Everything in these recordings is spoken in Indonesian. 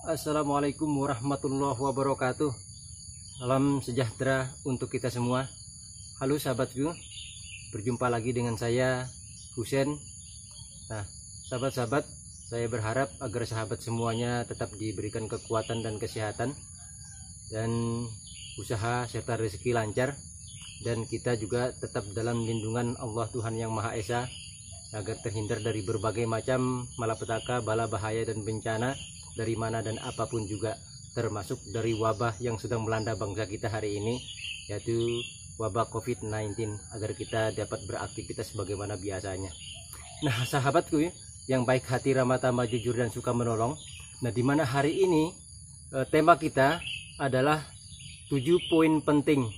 Assalamualaikum warahmatullahi wabarakatuh. Salam sejahtera untuk kita semua. Halo sahabatku, berjumpa lagi dengan saya Husen. Nah, sahabat-sahabat, saya berharap agar sahabat semuanya tetap diberikan kekuatan dan kesehatan, dan usaha serta rezeki lancar, dan kita juga tetap dalam lindungan Allah Tuhan Yang Maha Esa, agar terhindar dari berbagai macam malapetaka, bala bahaya dan bencana dari mana dan apapun juga, termasuk dari wabah yang sedang melanda bangsa kita hari ini, yaitu wabah COVID-19, agar kita dapat beraktivitas sebagaimana biasanya. Nah, sahabatku yang baik hati, ramah tamah, jujur dan suka menolong. Nah, dimana hari ini tema kita adalah 7 poin penting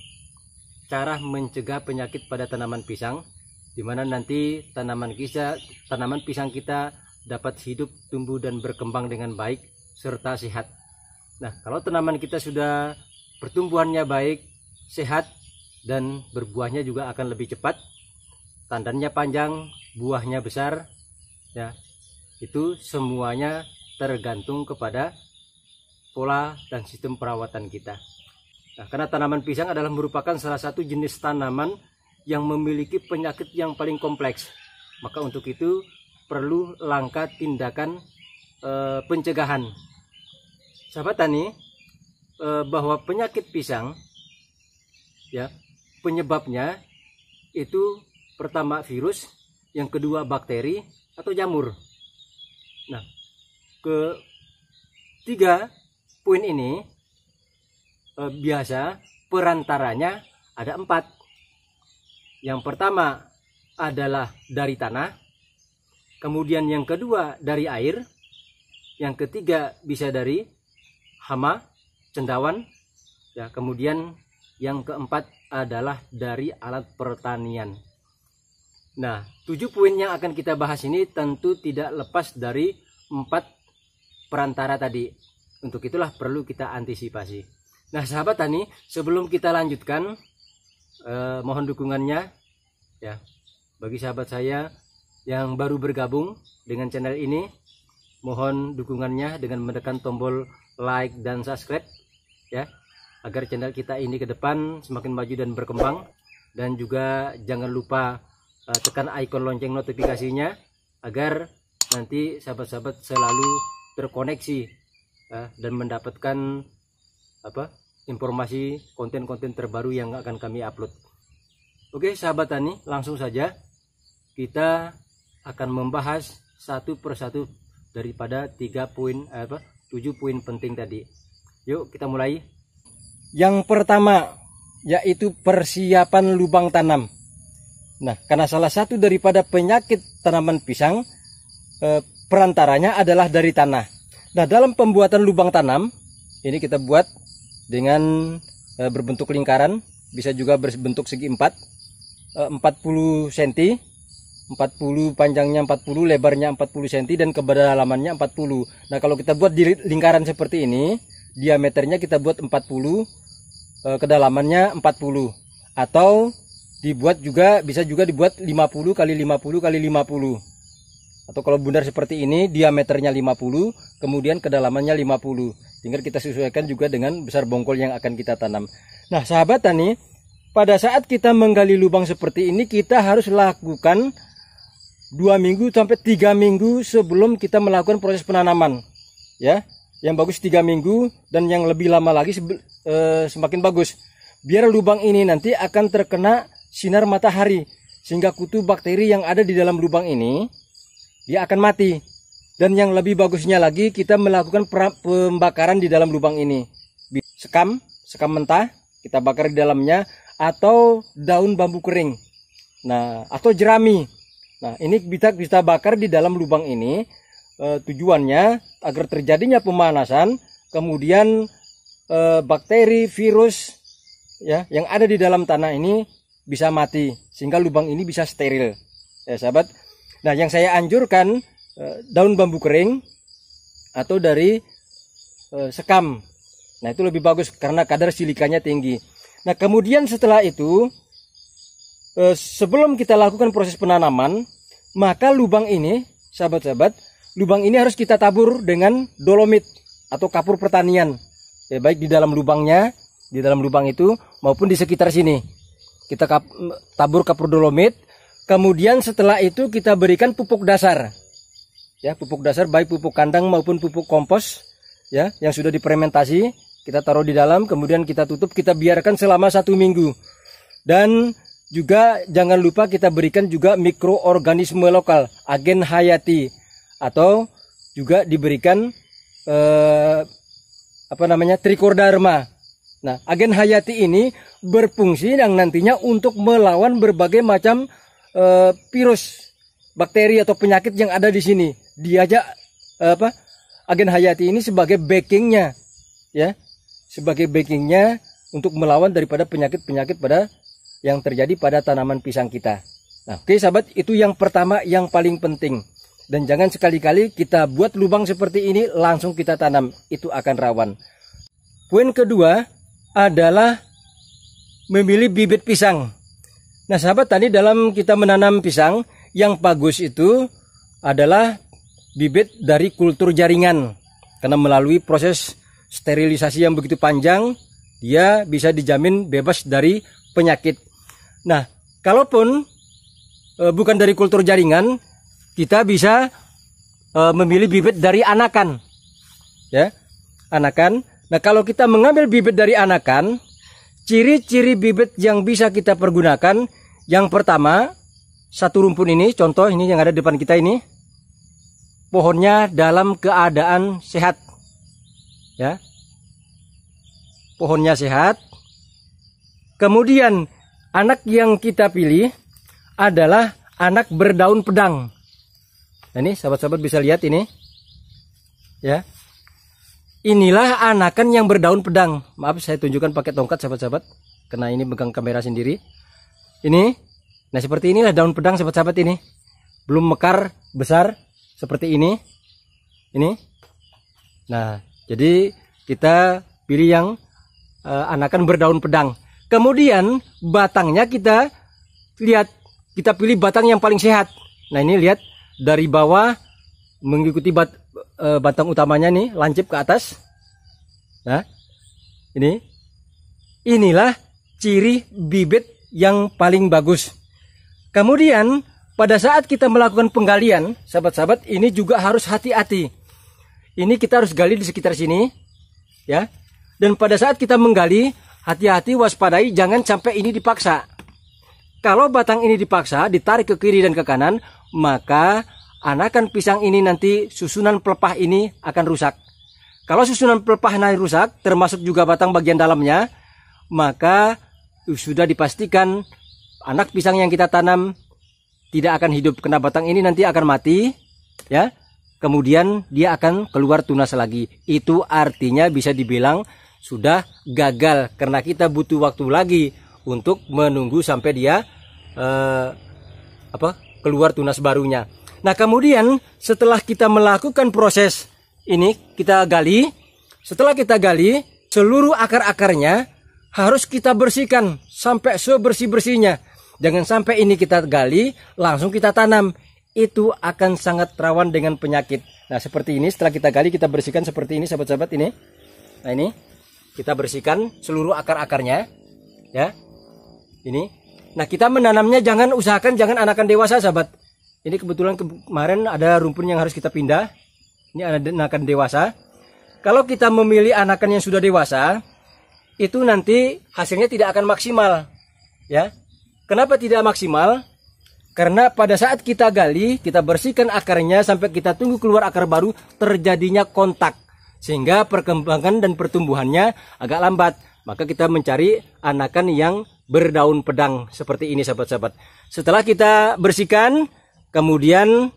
cara mencegah penyakit pada tanaman pisang, dimana nanti tanaman pisang kita dapat hidup, tumbuh dan berkembang dengan baik serta sehat. Nah, kalau tanaman kita sudah pertumbuhannya baik, sehat, dan berbuahnya juga akan lebih cepat, tandannya panjang, buahnya besar, ya, itu semuanya tergantung kepada pola dan sistem perawatan kita. Nah, karena tanaman pisang adalah merupakan salah satu jenis tanaman yang memiliki penyakit yang paling kompleks, maka untuk itu perlu langkah tindakan pencegahan. Sahabat tani, bahwa penyakit pisang, ya, penyebabnya itu pertama virus, yang kedua bakteri atau jamur. Nah, ketiga poin ini biasa perantaranya ada 4. Yang pertama adalah dari tanah, kemudian yang kedua dari air, yang ketiga bisa dari hama, cendawan, ya, kemudian yang keempat adalah dari alat pertanian. Nah, 7 poin yang akan kita bahas ini tentu tidak lepas dari 4 perantara tadi. Untuk itulah perlu kita antisipasi. Nah, sahabat tani, sebelum kita lanjutkan, mohon dukungannya, ya, bagi sahabat saya yang baru bergabung dengan channel ini, mohon dukungannya dengan menekan tombol like dan subscribe, ya, agar channel kita ini ke depan semakin maju dan berkembang. Dan juga jangan lupa tekan ikon lonceng notifikasinya, agar nanti sahabat-sahabat selalu terkoneksi, dan mendapatkan informasi konten-konten terbaru yang akan kami upload. Oke sahabat tani, langsung saja kita akan membahas satu persatu daripada 7 poin penting tadi. Yuk kita mulai. Yang pertama yaitu persiapan lubang tanam. Nah, karena salah satu daripada penyakit tanaman pisang, perantaranya adalah dari tanah. Nah, dalam pembuatan lubang tanam ini kita buat dengan berbentuk lingkaran, bisa juga berbentuk segi 40 cm, 40 panjangnya 40, lebarnya 40 cm, dan kedalamannya 40. Nah, kalau kita buat di lingkaran seperti ini, diameternya kita buat 40, kedalamannya 40, atau dibuat juga bisa juga dibuat 50 kali 50 kali 50. Atau kalau bundar seperti ini, diameternya 50, kemudian kedalamannya 50. Tinggal kita sesuaikan juga dengan besar bongkol yang akan kita tanam. Nah, sahabat tani, pada saat kita menggali lubang seperti ini, kita harus lakukan 2 minggu sampai 3 minggu sebelum kita melakukan proses penanaman, ya. Yang bagus 3 minggu, dan yang lebih lama lagi semakin bagus, biar lubang ini nanti akan terkena sinar matahari, sehingga kutu bakteri yang ada di dalam lubang ini dia akan mati. Dan yang lebih bagusnya lagi, kita melakukan pembakaran di dalam lubang ini. Sekam mentah kita bakar di dalamnya, atau daun bambu kering, nah, atau jerami. Nah, ini kita bakar di dalam lubang ini, tujuannya agar terjadinya pemanasan, kemudian bakteri, virus, ya, yang ada di dalam tanah ini bisa mati, sehingga lubang ini bisa steril, ya sahabat. Nah, yang saya anjurkan daun bambu kering atau dari sekam. Nah, itu lebih bagus karena kadar silikanya tinggi. Nah, kemudian setelah itu, sebelum kita lakukan proses penanaman, maka lubang ini, sahabat-sahabat, lubang ini harus kita tabur dengan dolomit atau kapur pertanian, ya, baik di dalam lubangnya, di dalam lubang itu maupun di sekitar sini. Kita tabur kapur dolomit. Kemudian setelah itu kita berikan pupuk dasar, ya, pupuk dasar baik pupuk kandang maupun pupuk kompos, ya, yang sudah difermentasi. Kita taruh di dalam, kemudian kita tutup, kita biarkan selama 1 minggu. Dan juga jangan lupa kita berikan juga mikroorganisme lokal, agen hayati, atau juga diberikan trichoderma. Nah, agen hayati ini berfungsi yang nantinya untuk melawan berbagai macam virus, bakteri atau penyakit yang ada di sini. Diajak agen hayati ini sebagai backingnya, ya, sebagai backingnya untuk melawan daripada penyakit-penyakit yang terjadi pada tanaman pisang kita. Nah, oke sahabat, itu yang pertama yang paling penting. Dan jangan sekali-kali kita buat lubang seperti ini langsung kita tanam, itu akan rawan. Poin kedua adalah memilih bibit pisang. Nah sahabat, tadi dalam kita menanam pisang, yang bagus itu adalah bibit dari kultur jaringan. Karena melalui proses sterilisasi yang begitu panjang, dia bisa dijamin bebas dari penyakit. Nah, kalaupun bukan dari kultur jaringan, kita bisa memilih bibit dari anakan, ya, anakan. Nah, kalau kita mengambil bibit dari anakan, ciri-ciri bibit yang bisa kita pergunakan, yang pertama, satu rumpun ini, contoh ini yang ada di depan kita ini, pohonnya dalam keadaan sehat, ya, pohonnya sehat. Kemudian anak yang kita pilih adalah anak berdaun pedang. Nah, ini sahabat-sahabat bisa lihat ini, ya. Inilah anakan yang berdaun pedang. Maaf, saya tunjukkan pakai tongkat sahabat-sahabat, karena ini pegang kamera sendiri. Ini, nah seperti inilah daun pedang sahabat-sahabat ini. Belum mekar besar seperti ini. Ini. Nah, jadi kita pilih yang anakan berdaun pedang. Kemudian batangnya kita lihat, kita pilih batang yang paling sehat. Nah, ini lihat dari bawah mengikuti batang utamanya nih, lancip ke atas. Nah, inilah ciri bibit yang paling bagus. Kemudian pada saat kita melakukan penggalian, sahabat-sahabat, ini juga harus hati-hati. Ini kita harus gali di sekitar sini, ya. Dan pada saat kita menggali, hati-hati, waspadai, jangan sampai ini dipaksa. Kalau batang ini dipaksa, ditarik ke kiri dan ke kanan, maka anakan pisang ini nanti susunan pelepah ini akan rusak. Kalau susunan pelepah ini rusak, termasuk juga batang bagian dalamnya, maka sudah dipastikan anak pisang yang kita tanam tidak akan hidup, karena batang ini nanti akan mati, ya. Kemudian dia akan keluar tunas lagi. Itu artinya bisa dibilang sudah gagal, karena kita butuh waktu lagi untuk menunggu sampai dia keluar tunas barunya. Nah, kemudian setelah kita melakukan proses ini, kita gali. Setelah kita gali, seluruh akar-akarnya harus kita bersihkan sampai sebersih-bersihnya. Jangan sampai ini kita gali langsung kita tanam, itu akan sangat rawan dengan penyakit. Nah, seperti ini, setelah kita gali kita bersihkan seperti ini sahabat-sahabat ini. Nah, ini kita bersihkan seluruh akar-akarnya, ya. Ini. Nah, kita menanamnya usahakan jangan anakan dewasa sahabat. Ini kebetulan kemarin ada rumpun yang harus kita pindah. Ini anakan dewasa. Kalau kita memilih anakan yang sudah dewasa, itu nanti hasilnya tidak akan maksimal, ya. Kenapa tidak maksimal? Karena pada saat kita gali, kita bersihkan akarnya sampai kita tunggu keluar akar baru, terjadinya kontak, sehingga perkembangan dan pertumbuhannya agak lambat. Maka kita mencari anakan yang berdaun pedang seperti ini sahabat-sahabat. Setelah kita bersihkan, kemudian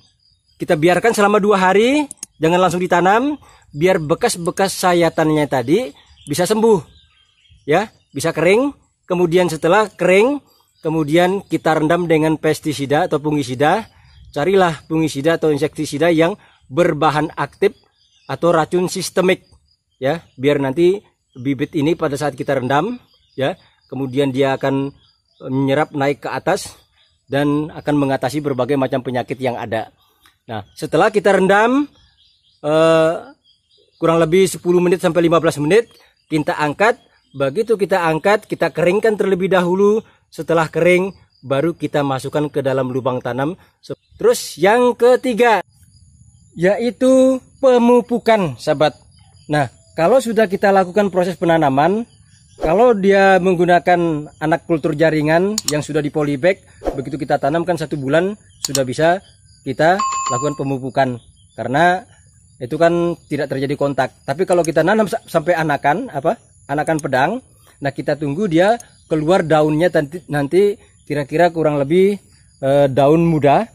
kita biarkan selama 2 hari, jangan langsung ditanam, biar bekas-bekas sayatannya tadi bisa sembuh, ya, bisa kering. Kemudian setelah kering, kemudian kita rendam dengan pestisida atau fungisida. Carilah fungisida atau insektisida yang berbahan aktif atau racun sistemik, ya, biar nanti bibit ini pada saat kita rendam, ya, kemudian dia akan menyerap naik ke atas dan akan mengatasi berbagai macam penyakit yang ada. Nah, setelah kita rendam kurang lebih 10 menit sampai 15 menit. Kita angkat. Begitu kita angkat, kita keringkan terlebih dahulu. Setelah kering, baru kita masukkan ke dalam lubang tanam. Terus yang ketiga, yaitu pemupukan, sahabat. Nah, kalau sudah kita lakukan proses penanaman, kalau dia menggunakan anak kultur jaringan yang sudah di polybag, begitu kita tanamkan 1 bulan, sudah bisa kita lakukan pemupukan. Karena itu kan tidak terjadi kontak. Tapi kalau kita nanam sampai anakan pedang, nah kita tunggu dia keluar daunnya nanti kira-kira kurang lebih daun muda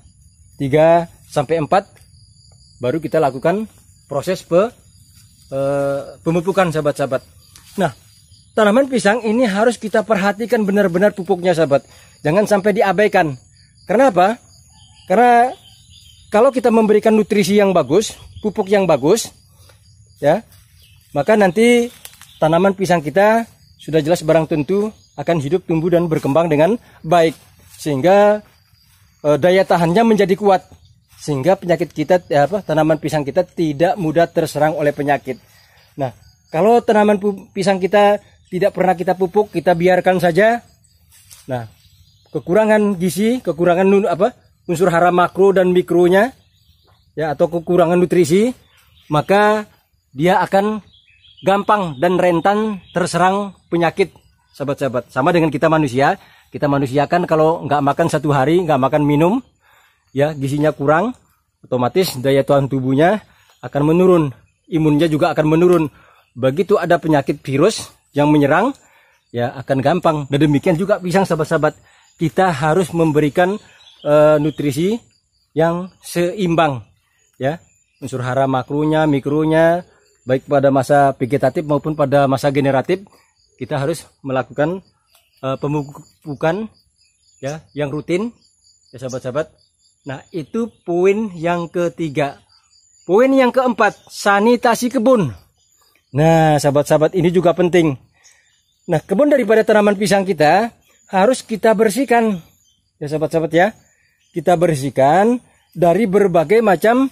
3 sampai 4, baru kita lakukan proses pemupukan, sahabat-sahabat. Nah, tanaman pisang ini harus kita perhatikan benar-benar pupuknya, sahabat. Jangan sampai diabaikan. Karena apa? Karena kalau kita memberikan nutrisi yang bagus, pupuk yang bagus, ya, maka nanti tanaman pisang kita sudah jelas barang tentu akan hidup, tumbuh dan berkembang dengan baik, sehingga daya tahannya menjadi kuat, sehingga penyakit kita, tanaman pisang kita tidak mudah terserang oleh penyakit. Nah, kalau tanaman pisang kita tidak pernah kita pupuk, kita biarkan saja, nah, kekurangan gizi, kekurangan unsur hara makro dan mikronya, ya, atau kekurangan nutrisi, maka dia akan gampang dan rentan terserang penyakit, sahabat-sahabat. Sama dengan kita manusia kan kalau nggak makan 1 hari, nggak makan minum, ya, gizinya kurang, otomatis daya tahan tubuhnya akan menurun, imunnya juga akan menurun. Begitu ada penyakit virus yang menyerang, ya, akan gampang. Dan demikian juga pisang, sahabat-sahabat. Kita harus memberikan nutrisi yang seimbang, ya, unsur hara makronya, mikronya, baik pada masa vegetatif maupun pada masa generatif. Kita harus melakukan pemupukan, ya, yang rutin, ya, sahabat-sahabat. Nah, itu poin yang ketiga. Poin yang keempat, sanitasi kebun. Nah, sahabat-sahabat, ini juga penting. Nah, kebun daripada tanaman pisang kita harus kita bersihkan, ya, sahabat-sahabat, ya. Kita bersihkan dari berbagai macam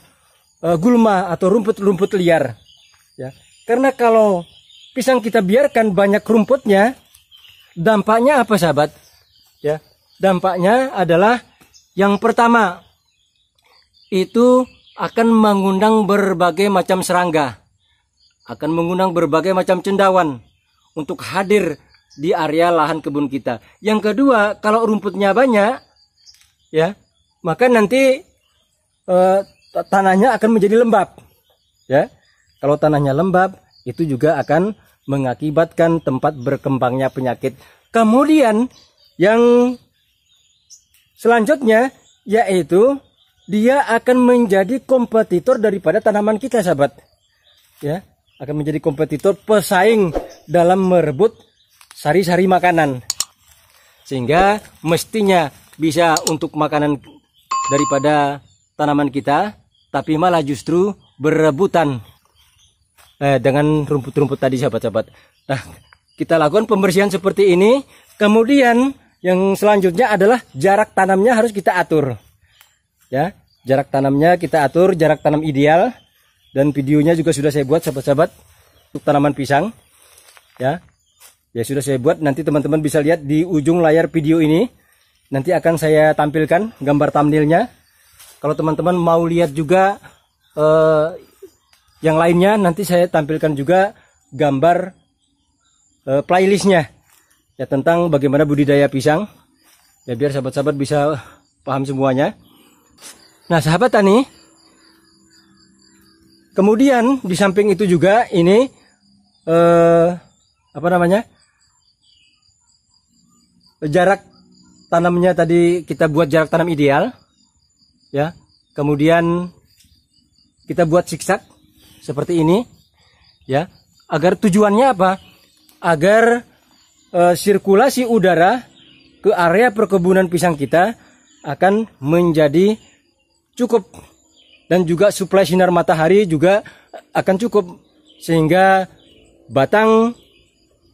gulma atau rumput-rumput liar, ya. Karena kalau pisang kita biarkan banyak rumputnya, dampaknya apa, sahabat? Ya, dampaknya adalah yang pertama itu akan mengundang berbagai macam serangga, akan mengundang berbagai macam cendawan untuk hadir di area lahan kebun kita. Yang kedua, kalau rumputnya banyak, ya, maka nanti tanahnya akan menjadi lembab, ya. Kalau tanahnya lembab, itu juga akan mengakibatkan tempat berkembangnya penyakit. Kemudian yang selanjutnya yaitu dia akan menjadi kompetitor daripada tanaman kita, sahabat, ya, akan menjadi kompetitor, pesaing dalam merebut sari-sari makanan, sehingga mestinya bisa untuk makanan daripada tanaman kita, tapi malah justru berebutan dengan rumput-rumput tadi, sahabat-sahabat. Nah, kita lakukan pembersihan seperti ini. Kemudian yang selanjutnya adalah jarak tanamnya harus kita atur, ya. Jarak tanamnya kita atur, jarak tanam ideal, dan videonya juga sudah saya buat, sahabat-sahabat, untuk tanaman pisang, ya. Ya, sudah saya buat, nanti teman-teman bisa lihat di ujung layar video ini. Nanti akan saya tampilkan gambar thumbnailnya. Kalau teman-teman mau lihat juga yang lainnya, nanti saya tampilkan juga gambar playlistnya, ya, tentang bagaimana budidaya pisang, ya, biar sahabat-sahabat bisa paham semuanya. Nah, sahabat tani, kemudian di samping itu juga ini jarak tanamnya tadi kita buat jarak tanam ideal, ya. Kemudian kita buat zigzag seperti ini, ya. Agar tujuannya apa? Agar sirkulasi udara ke area perkebunan pisang kita akan menjadi cukup, dan juga suplai sinar matahari juga akan cukup, sehingga batang,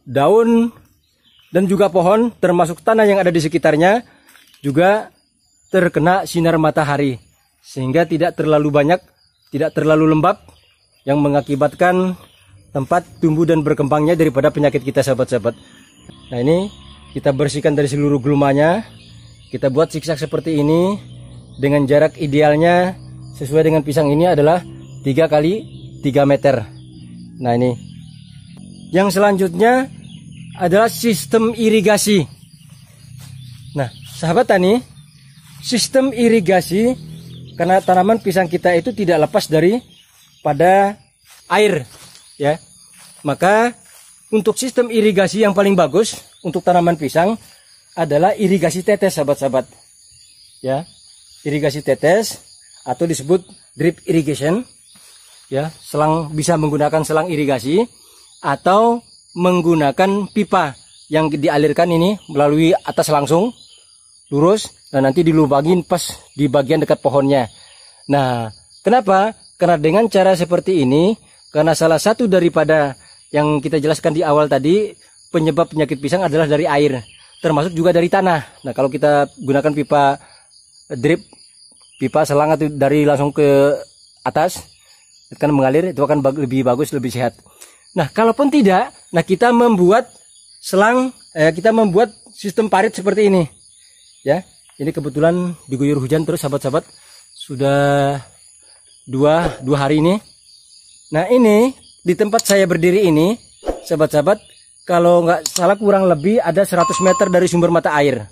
daun, dan juga pohon termasuk tanah yang ada di sekitarnya juga terkena sinar matahari, sehingga tidak terlalu banyak, tidak terlalu lembab, yang mengakibatkan tempat tumbuh dan berkembangnya daripada penyakit kita, sahabat-sahabat. Nah, ini kita bersihkan dari seluruh gulmanya. Kita buat zigzag seperti ini dengan jarak idealnya sesuai dengan pisang ini adalah 3 kali 3 meter. Nah, ini yang selanjutnya adalah sistem irigasi. Nah, sahabat tani, sistem irigasi, karena tanaman pisang kita itu tidak lepas dari pada air, ya. Maka untuk sistem irigasi yang paling bagus untuk tanaman pisang adalah irigasi tetes, sahabat-sahabat. Ya, irigasi tetes atau disebut drip irrigation. Ya, bisa menggunakan selang irigasi atau menggunakan pipa yang dialirkan ini melalui atas langsung lurus dan nanti dilubangin pas di bagian dekat pohonnya. Nah, kenapa? Karena dengan cara seperti ini, karena salah satu daripada yang kita jelaskan di awal tadi, penyebab penyakit pisang adalah dari air, termasuk juga dari tanah. Nah, kalau kita gunakan pipa drip, pipa selang atau dari langsung ke atas, itu kan mengalir, itu akan lebih bagus, lebih sehat. Nah, kalaupun tidak, nah kita membuat selang, kita membuat sistem parit seperti ini. Ya, ini kebetulan diguyur hujan terus, sahabat-sahabat, sudah dua hari ini. Nah, ini di tempat saya berdiri ini, sahabat-sahabat, kalau nggak salah kurang lebih ada 100 meter dari sumber mata air.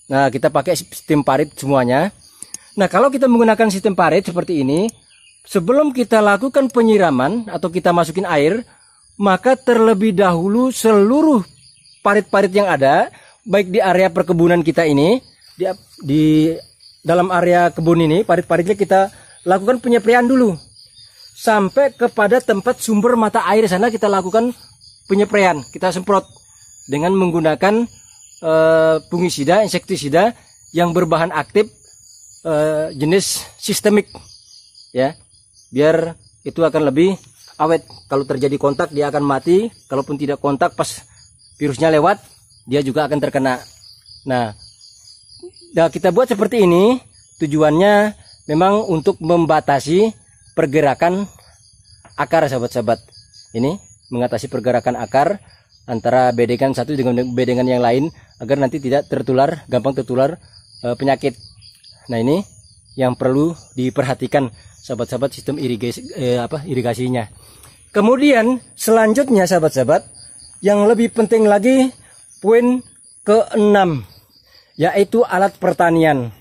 Nah, kita pakai sistem parit semuanya. Nah, kalau kita menggunakan sistem parit seperti ini, sebelum kita lakukan penyiraman atau kita masukin air, maka terlebih dahulu seluruh parit-parit yang ada, baik di area perkebunan kita ini, di dalam area kebun ini, parit-paritnya kita lakukan penyepraian dulu. Sampai kepada tempat sumber mata air sana kita lakukan penyepraian, kita semprot dengan menggunakan fungisida, insektisida yang berbahan aktif jenis sistemik, ya, biar itu akan lebih awet. Kalau terjadi kontak dia akan mati, kalaupun tidak kontak pas virusnya lewat dia juga akan terkena. Nah, kita buat seperti ini tujuannya memang untuk membatasi pergerakan akar, sahabat-sahabat. Ini mengatasi pergerakan akar antara bedengan satu dengan bedengan yang lain agar nanti tidak tertular, gampang tertular penyakit. Nah, ini yang perlu diperhatikan, sahabat-sahabat, sistem irigasinya. Kemudian selanjutnya, sahabat-sahabat, yang lebih penting lagi poin ke-6, yaitu alat pertanian.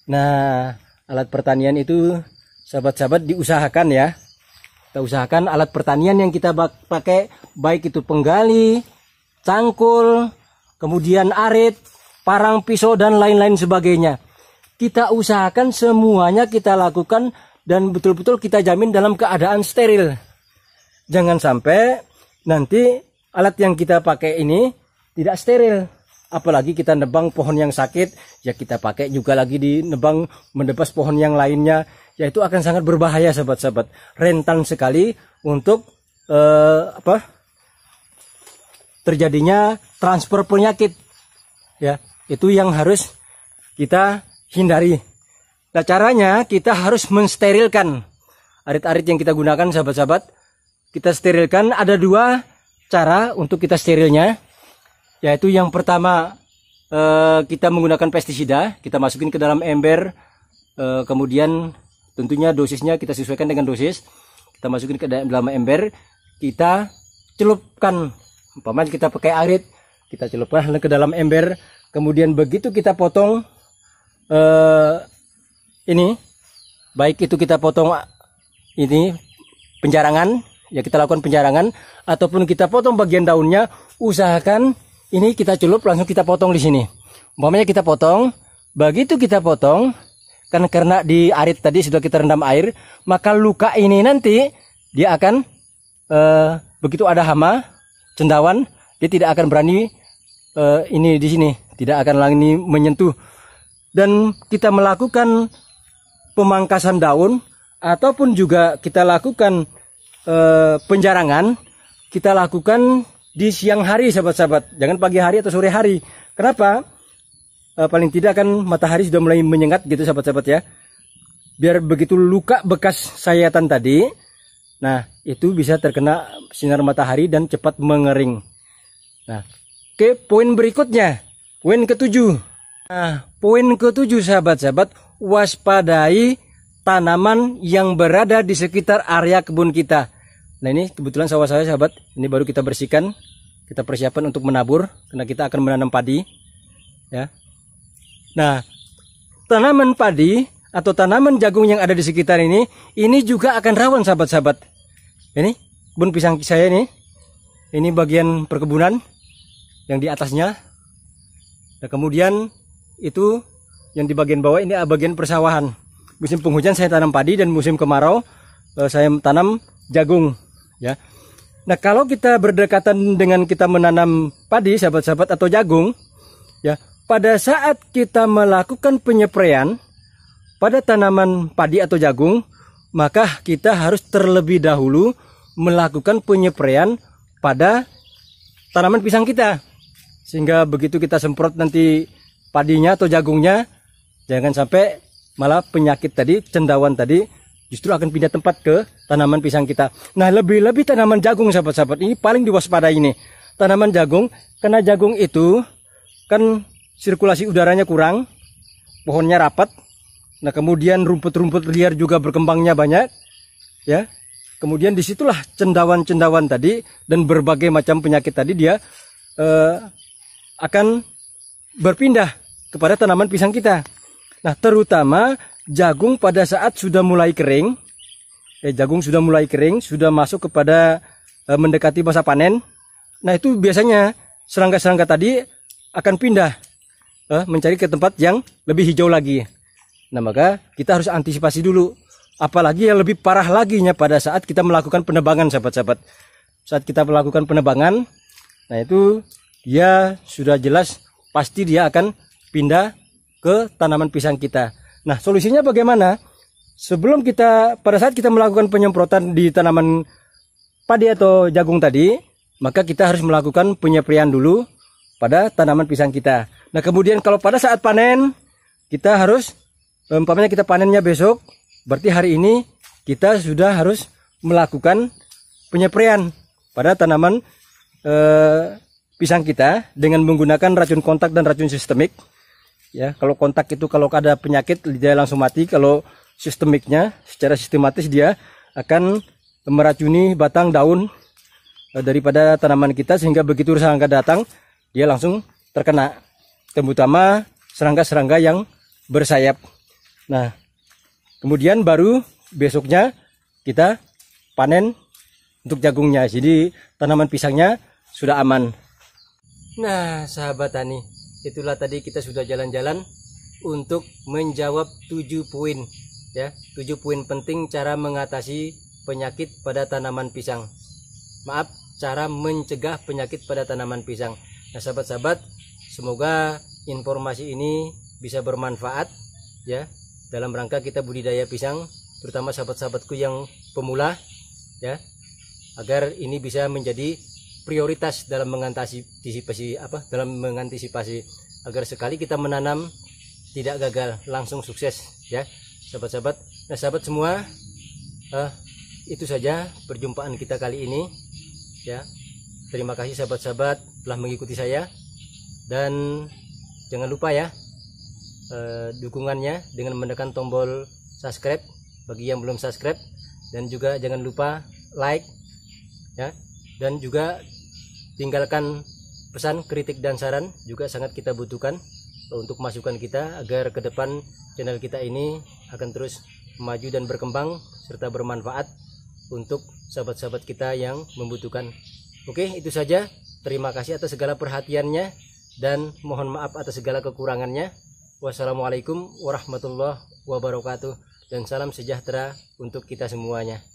Nah, alat pertanian itu, sahabat-sahabat, diusahakan ya. Kita usahakan alat pertanian yang kita pakai, baik itu penggali, cangkul, kemudian arit, parang, pisau, dan lain-lain sebagainya. Kita usahakan semuanya kita lakukan dan betul-betul kita jamin dalam keadaan steril. Jangan sampai nanti alat yang kita pakai ini tidak steril. Apalagi kita nebang pohon yang sakit, ya kita pakai juga lagi di nebang menebas pohon yang lainnya. Ya, itu akan sangat berbahaya, sahabat-sahabat. Rentan sekali untuk terjadinya transfer penyakit. Ya, itu yang harus kita hindari. Nah, caranya kita harus mensterilkan arit-arit yang kita gunakan, sahabat-sahabat. Kita sterilkan, ada 2 cara untuk kita sterilnya. Yaitu yang pertama, kita menggunakan pestisida, kita masukin ke dalam ember, kemudian tentunya dosisnya kita sesuaikan dengan dosis. Kita masukin ke dalam ember, kita celupkan. Umpamanya kita pakai arit, kita celupkan ke dalam ember. Kemudian begitu kita potong ini, baik itu kita potong ini penjarangan, ya kita lakukan penjarangan, ataupun kita potong bagian daunnya, usahakan ini kita celup langsung kita potong di sini. Umpamanya kita potong, begitu kita potong, kan karena di arit tadi sudah kita rendam air, maka luka ini nanti dia akan begitu ada hama, cendawan, dia tidak akan berani ini di sini, tidak akan lagi menyentuh. Dan kita melakukan pemangkasan daun ataupun juga kita lakukan penjarangan, kita lakukan di siang hari, sahabat-sahabat, jangan pagi hari atau sore hari. Kenapa? Paling tidak kan matahari sudah mulai menyengat gitu, sahabat-sahabat ya. Biar begitu luka bekas sayatan tadi, Nah, itu bisa terkena sinar matahari dan cepat mengering. Nah, ke poin berikutnya, poin ketujuh. Nah, poin ketujuh sahabat-sahabat, waspadai tanaman yang berada di sekitar area kebun kita. Nah, ini kebetulan sawah saya sahabat, ini baru kita bersihkan, kita persiapan untuk menabur karena kita akan menanam padi. Ya. Nah, tanaman padi atau tanaman jagung yang ada di sekitar ini juga akan rawan sahabat-sahabat. Ini kebun pisang saya ini bagian perkebunan yang di atasnya. Nah, kemudian itu yang di bagian bawah ini bagian persawahan. Musim penghujan saya tanam padi dan musim kemarau saya tanam jagung. Ya. Nah, kalau kita berdekatan dengan kita menanam padi sahabat-sahabat atau jagung, ya, pada saat kita melakukan penyepraian pada tanaman padi atau jagung, maka kita harus terlebih dahulu melakukan penyepraian pada tanaman pisang kita. Sehingga begitu kita semprot nanti padinya atau jagungnya, jangan sampai malah penyakit tadi, cendawan tadi, justru akan pindah tempat ke tanaman pisang kita. Nah, lebih-lebih tanaman jagung sahabat-sahabat, ini paling diwaspadai ini. Tanaman jagung, karena jagung itu kan sirkulasi udaranya kurang, pohonnya rapat. Nah, kemudian rumput-rumput liar juga berkembangnya banyak, ya. Kemudian disitulah cendawan-cendawan tadi dan berbagai macam penyakit tadi dia akan berpindah kepada tanaman pisang kita. Nah, terutama jagung pada saat sudah mulai kering, jagung sudah mulai kering, sudah masuk kepada mendekati masa panen. Nah, itu biasanya serangga-serangga tadi akan pindah mencari ke tempat yang lebih hijau lagi. Nah, maka kita harus antisipasi dulu. Apalagi yang lebih parah laginya pada saat kita melakukan penebangan sahabat-sahabat. Saat kita melakukan penebangan, nah itu dia sudah jelas pasti dia akan pindah ke tanaman pisang kita. Nah, solusinya bagaimana? Sebelum pada saat kita melakukan penyemprotan di tanaman padi atau jagung tadi, maka kita harus melakukan penyepraian dulu pada tanaman pisang kita. Nah, kemudian kalau pada saat panen, kita harus umpamanya kita panennya besok, berarti hari ini kita sudah harus melakukan penyempraian pada tanaman pisang kita dengan menggunakan racun kontak dan racun sistemik. Ya, kalau kontak itu kalau ada penyakit dia langsung mati. Kalau sistemiknya secara sistematis dia akan meracuni batang daun daripada tanaman kita sehingga begitu serangga datang dia langsung terkena. Terutama serangga-serangga yang bersayap. Nah, kemudian baru besoknya kita panen untuk jagungnya. Jadi tanaman pisangnya sudah aman. Nah, sahabat tani, itulah tadi kita sudah jalan-jalan untuk menjawab 7 poin, ya, 7 poin penting cara mengatasi penyakit pada tanaman pisang. Maaf, cara mencegah penyakit pada tanaman pisang. Nah, sahabat-sahabat, semoga informasi ini bisa bermanfaat, ya, dalam rangka kita budidaya pisang, terutama sahabat-sahabatku yang pemula, ya, agar ini bisa menjadi prioritas dalam mengantisipasi agar sekali kita menanam tidak gagal, langsung sukses, ya, sahabat-sahabat. Nah, sahabat semua, itu saja perjumpaan kita kali ini, ya. Terima kasih sahabat-sahabat telah mengikuti saya, dan jangan lupa ya dukungannya dengan menekan tombol subscribe bagi yang belum subscribe, dan juga jangan lupa like, ya, dan juga tinggalkan pesan, kritik dan saran juga sangat kita butuhkan untuk masukan kita agar ke depan channel kita ini akan terus maju dan berkembang serta bermanfaat untuk sahabat-sahabat kita yang membutuhkan. Oke, itu saja. Terima kasih atas segala perhatiannya dan mohon maaf atas segala kekurangannya. Wassalamualaikum warahmatullahi wabarakatuh, dan salam sejahtera untuk kita semuanya.